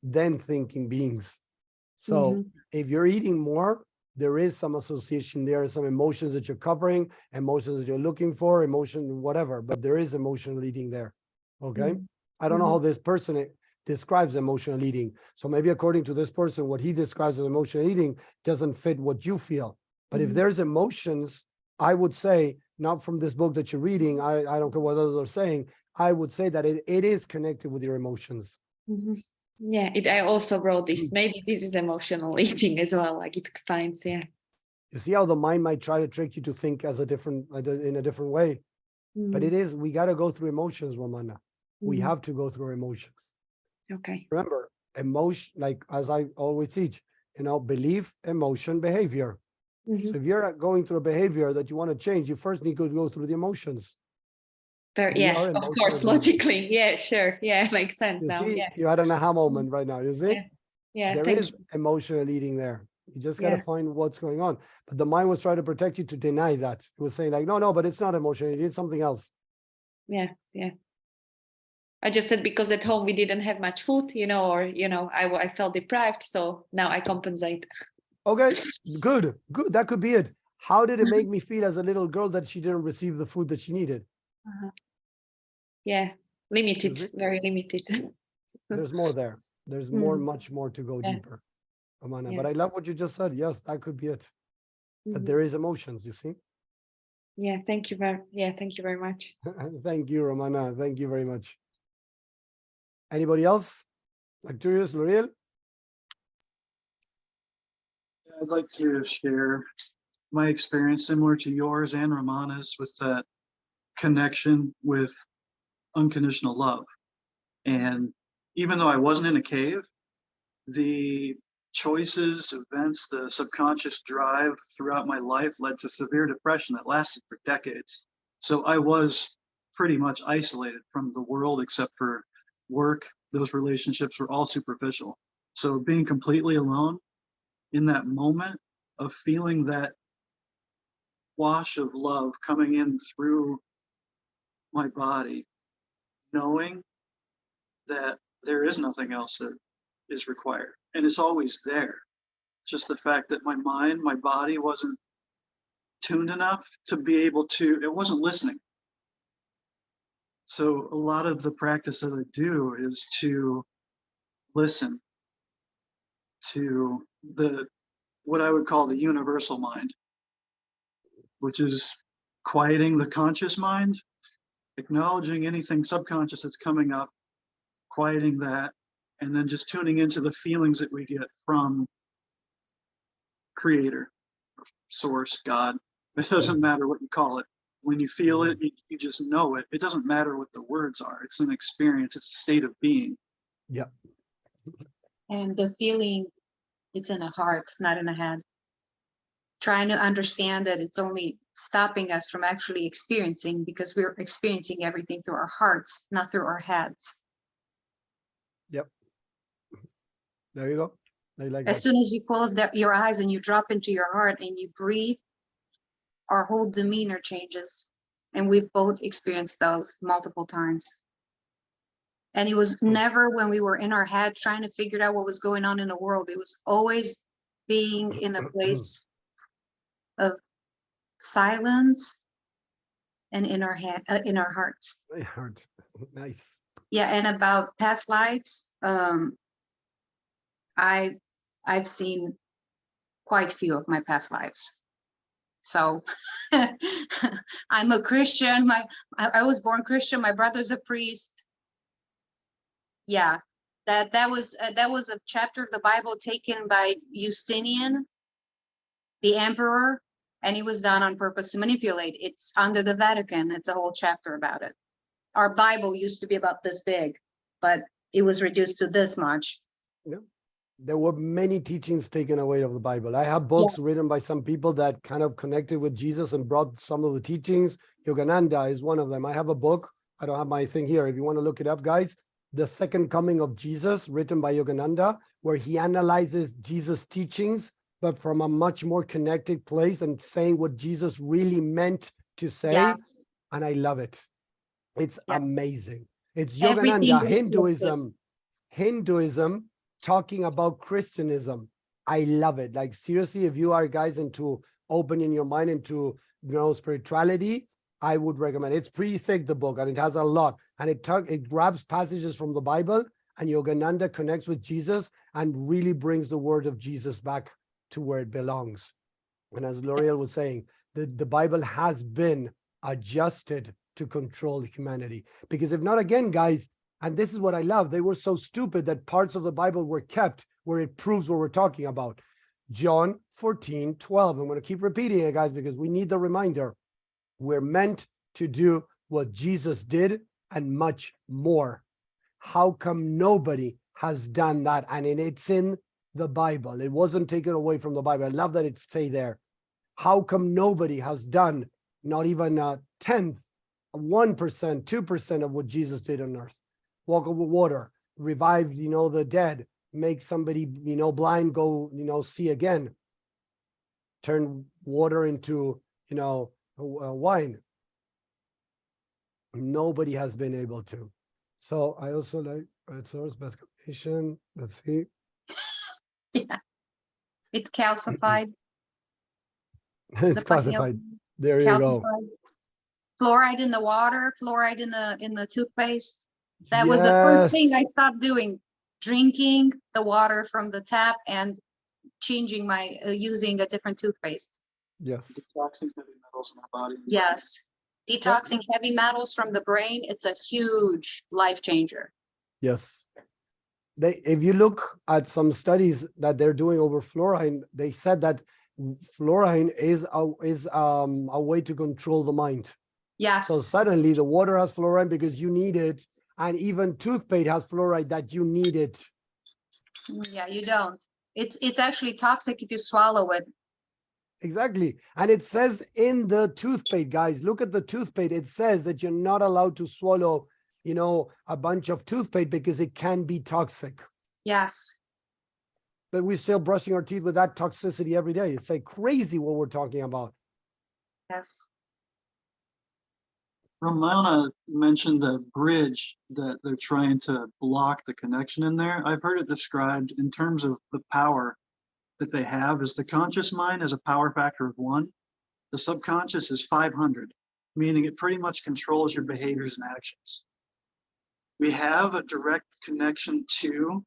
then thinking beings. So if you're eating more, there is some association there, some emotions that you're covering, emotions that you're looking for, emotion, whatever, but there is emotional eating there. Okay. I don't know how this person describes emotional eating. So maybe according to this person, what he describes as emotional eating doesn't fit what you feel. But if there's emotions, I would say not from this book that you're reading, I don't care what others are saying, I would say that it is connected with your emotions. Yeah, I also wrote this. Maybe this is emotional eating as well, like it finds, yeah. You see how the mind might try to trick you to think in a different way, but it is, we got to go through emotions, Romana. We have to go through emotions. Okay. Remember, emotion, like as I always teach, belief, emotion, behavior. So if you're going through a behavior that you want to change, you first need to go through the emotions. Yeah, of course, logically. Yeah, sure. Yeah, it makes sense you now. See, yeah. You had an aha moment right now, you see? Yeah, there is emotional eating there. You just got to find what's going on. But the mind was trying to protect you to deny that. It was saying like, no, but it's not emotional. You need something else. Yeah. I just said because at home we didn't have much food, or, I felt deprived. So now I compensate. Okay, good. That could be it. How did it make me feel as a little girl that she didn't receive the food that she needed? Yeah, limited, very limited. There's more there. There's much more to go deeper, Romana. But I love what you just said. Yes, that could be it. But there is emotions, you see? Yeah, thank you very much. Thank you, Romana. Thank you very much. Anybody else? Arcturus, L'Oreal? I'd like to share my experience similar to yours and Romana's with that connection with unconditional love. And even though I wasn't in a cave, the choices, events, the subconscious drive throughout my life led to severe depression that lasted for decades. So I was pretty much isolated from the world except for work. Those relationships were all superficial. So being completely alone in that moment of feeling that wash of love coming in through my body, knowing that there is nothing else that is required. And it's always there. Just the fact that my mind, my body wasn't tuned enough to be able to, it wasn't listening. So a lot of the practice that I do is to listen to what I would call the universal mind, which is quieting the conscious mind, acknowledging anything subconscious that's coming up, quieting that, and then just tuning into the feelings that we get from Creator, Source, God. It doesn't matter what you call it. When you feel it, you just know it. It doesn't matter what the words are. It's an experience. It's a state of being. Yep. And the feeling, it's in the heart, not in the head. Trying to understand that it's only stopping us from actually experiencing, because we're experiencing everything through our hearts, not through our heads. Yep. There you go. I like as soon as you close your eyes and you drop into your heart and you breathe, our whole demeanor changes. And we've both experienced those multiple times. And it was never when we were in our head trying to figure out what was going on in the world. It was always being in a place of silence and in our head, in our hearts. My heart. Nice. Yeah, and about past lives, I've seen quite a few of my past lives. So I'm a Christian. I was born Christian. My brother's a priest. Yeah, that was a chapter of the Bible taken by Justinian, the emperor, and it was done on purpose to manipulate. It's under the Vatican. It's a whole chapter about it. Our Bible used to be about this big, but it was reduced to this much. Yeah. There were many teachings taken away of the Bible. I have books written by some people that kind of connected with Jesus and brought some of the teachings. Yogananda is one of them. I have a book. I don't have my thing here. If you want to look it up, guys, The Second Coming of Jesus, written by Yogananda, where he analyzes Jesus' teachings, but from a much more connected place and saying what Jesus really meant to say. Yeah. And I love it. It's amazing. It's Yogananda, Hinduism, talking about Christianism. I love it. Like seriously, if you are guys into opening your mind into spirituality, I would recommend it. It's pretty thick, the book, and it has a lot. And it grabs passages from the Bible, and Yogananda connects with Jesus and really brings the word of Jesus back to where it belongs. And as L'Oreal was saying, the Bible has been adjusted to control humanity. Because if not, again, guys, and this is what I love, they were so stupid that parts of the Bible were kept where it proves what we're talking about. John 14:12. I'm going to keep repeating it, guys, because we need the reminder. We're meant to do what Jesus did and much more. How come nobody has done that? And it's in the Bible. It wasn't taken away from the Bible. I love that it's say there. How come nobody has done not even a 1/10, 1%, 2% of what Jesus did on earth? Walk over water, revive, the dead, make somebody, blind go, see again, turn water into, wine. Nobody has been able to. So I also like red source, best combination. Let's see. Yeah. It's calcified. It's classified. There you go. Fluoride in the water, fluoride in the toothpaste. That was the first thing I stopped doing, drinking the water from the tap and changing my using a different toothpaste. Yes. Detoxing heavy metals in our body. Yes. Detoxing heavy metals from the brain, it's a huge life changer. Yes. If you look at some studies that they're doing over fluorine, they said that fluorine is a way to control the mind. Yes. So suddenly the water has fluoride because you need it, and even toothpaste has fluoride that you need it. Yeah, you don't. It's actually toxic if you swallow it. Exactly. And it says in the toothpaste, guys, look at the toothpaste. It says that you're not allowed to swallow, a bunch of toothpaste because it can be toxic. Yes. But we're still brushing our teeth with that toxicity every day. It's like crazy what we're talking about. Yes. Ramona mentioned the bridge that they're trying to block the connection in there. I've heard it described in terms of the power that they have is the conscious mind has a power factor of 1. The subconscious is 500, meaning it pretty much controls your behaviors and actions. We have a direct connection to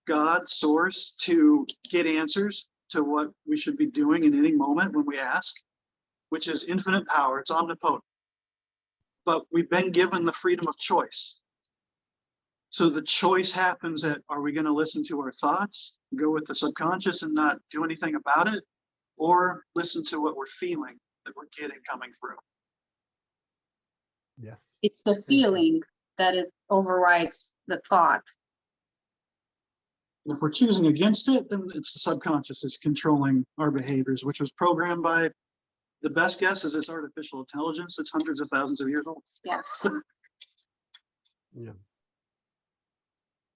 God, source, to get answers to what we should be doing in any moment when we ask, which is infinite power. It's omnipotent. But we've been given the freedom of choice. So the choice happens at, are we going to listen to our thoughts, go with the subconscious and not do anything about it, or listen to what we're feeling that we're getting coming through? Yes. It's the feeling that it overrides the thought. And if we're choosing against it, then it's the subconscious is controlling our behaviors, which was programmed by, the best guess is it's artificial intelligence. It's hundreds of thousands of years old. Yes. Yeah.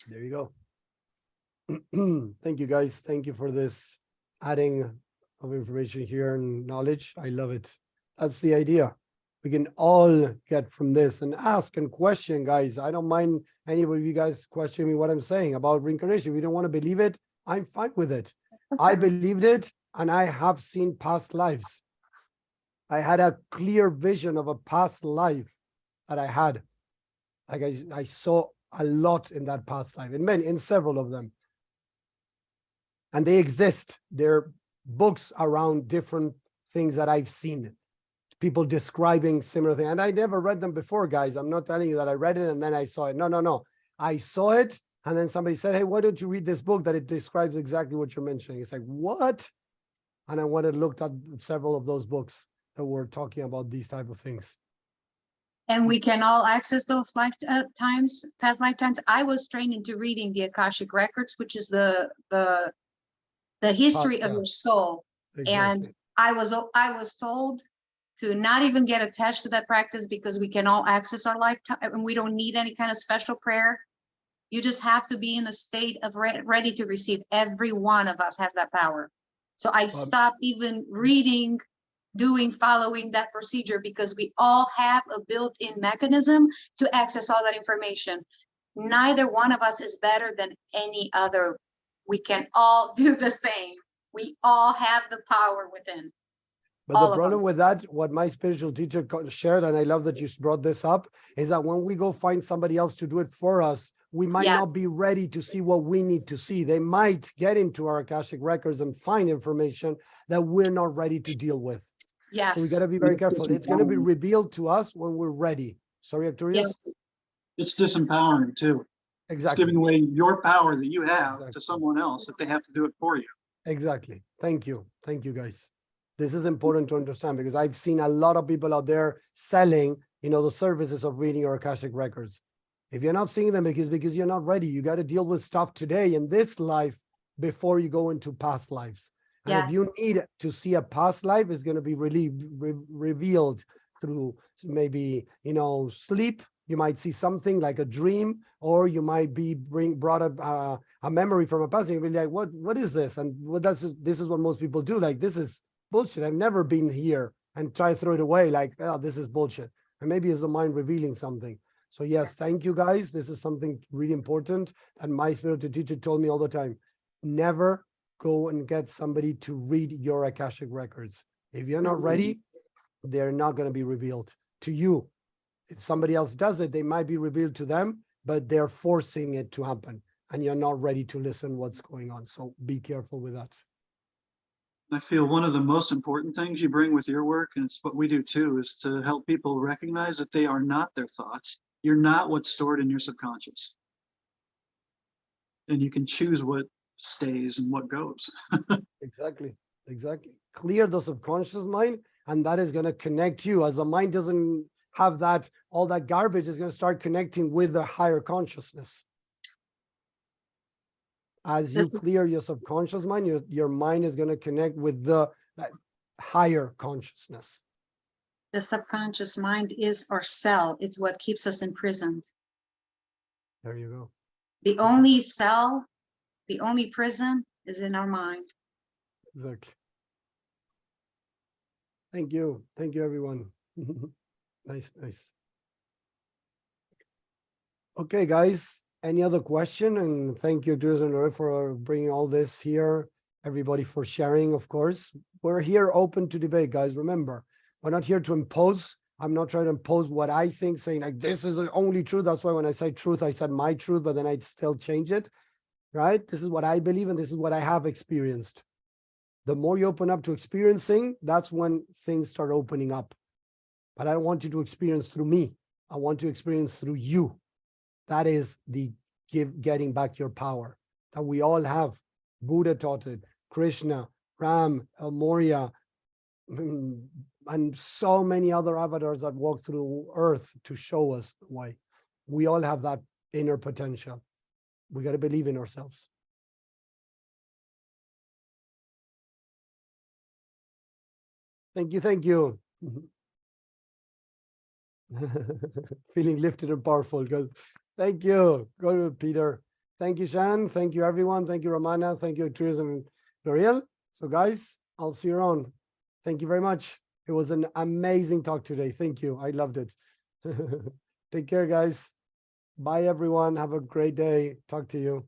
There you go. Thank you, guys. Thank you for this adding of information here and knowledge. I love it. That's the idea. We can all get from this and ask and question, guys. I don't mind anybody of you guys questioning me what I'm saying about reincarnation. If you don't want to believe it, I'm fine with it. I believed it, and I have seen past lives. I had a clear vision of a past life that I had. Like I saw a lot in that past life, in several of them. And they exist. They're books around different things that I've seen. People describing similar things. And I never read them before, guys. I'm not telling you that I read it and then I saw it. No. I saw it, and then somebody said, hey, why don't you read this book that it describes exactly what you're mentioning? It's like, what? And I went and looked at several of those books that were talking about these type of things. And we can all access those lifetimes, past lifetimes. I was trained into reading the Akashic records, which is the history of your soul. Exactly. And I was told to not even get attached to that practice because we can all access our lifetime and we don't need any kind of special prayer. You just have to be in a state of ready to receive. Every one of us has that power. So I stopped even reading, following that procedure because we all have a built-in mechanism to access all that information. Neither one of us is better than any other. We can all do the same. We all have the power within. But the problem with that, what my spiritual teacher shared, and I love that you brought this up, is that when we go find somebody else to do it for us, we might not be ready to see what we need to see. They might get into our Akashic records and find information that we're not ready to deal with. Yes. So we got to be very careful. It's going to be revealed to us when we're ready. Sorry, Arturius? Yes. It's disempowering too. It's Exactly. giving away your power that you have Exactly. to someone else that they have to do it for you. Exactly. Thank you. Thank you, guys. This is important to understand because I've seen a lot of people out there selling, the services of reading your Akashic records. If you're not seeing them, because you're not ready, you got to deal with stuff today in this life before you go into past lives. And if you need to see a past life, it's going to be revealed through maybe, sleep. You might see something like a dream, or you might be brought up a memory from a past, and you'll be like, what is this? And this is what most people do. Like, this is bullshit. I've never been here, and try to throw it away. Like, oh, this is bullshit. And maybe it's the mind revealing something. So yes, thank you guys. This is something really important. And my spiritual teacher told me all the time, never go and get somebody to read your Akashic records. If you're not ready, they're not going to be revealed to you. If somebody else does it, they might be revealed to them, but they're forcing it to happen, and you're not ready to listen what's going on. So be careful with that. I feel one of the most important things you bring with your work, and it's what we do too, is to help people recognize that they are not their thoughts. You're not what's stored in your subconscious. And you can choose what stays and what goes. Exactly. Clear the subconscious mind, and that is going to connect you. As the mind doesn't have that, all that garbage is going to start connecting with the higher consciousness. As you clear your subconscious mind, your mind is going to connect with that higher consciousness. The subconscious mind is our cell. It's what keeps us imprisoned. There you go. The only cell, the only prison is in our mind. Exactly. Thank you, everyone. Nice. Okay, guys. Any other question? And thank you, Drews and Lore, for bringing all this here. Everybody for sharing, of course. We're here open to debate, guys. Remember, we're not here to impose. I'm not trying to impose what I think, saying like, this is the only truth. That's why when I say truth, I said my truth, but then I still change it, right? This is what I believe, and this is what I have experienced. The more you open up to experiencing, that's when things start opening up. But I don't want you to experience through me. I want to experience through you. That is the getting back your power that we all have. Buddha taught it, Krishna, Ram, El Moria, and so many other avatars that walk through earth to show us the way. We all have that inner potential. We got to believe in ourselves. Thank you. Feeling lifted and powerful, because thank you. Go to Peter. Thank you, Shan. Thank you, everyone. Thank you, Romana. Thank you, Therese and L'Oreal. So guys, I'll see you around. Thank you very much. It was an amazing talk today. Thank you. I loved it. Take care, guys. Bye, everyone. Have a great day. Talk to you.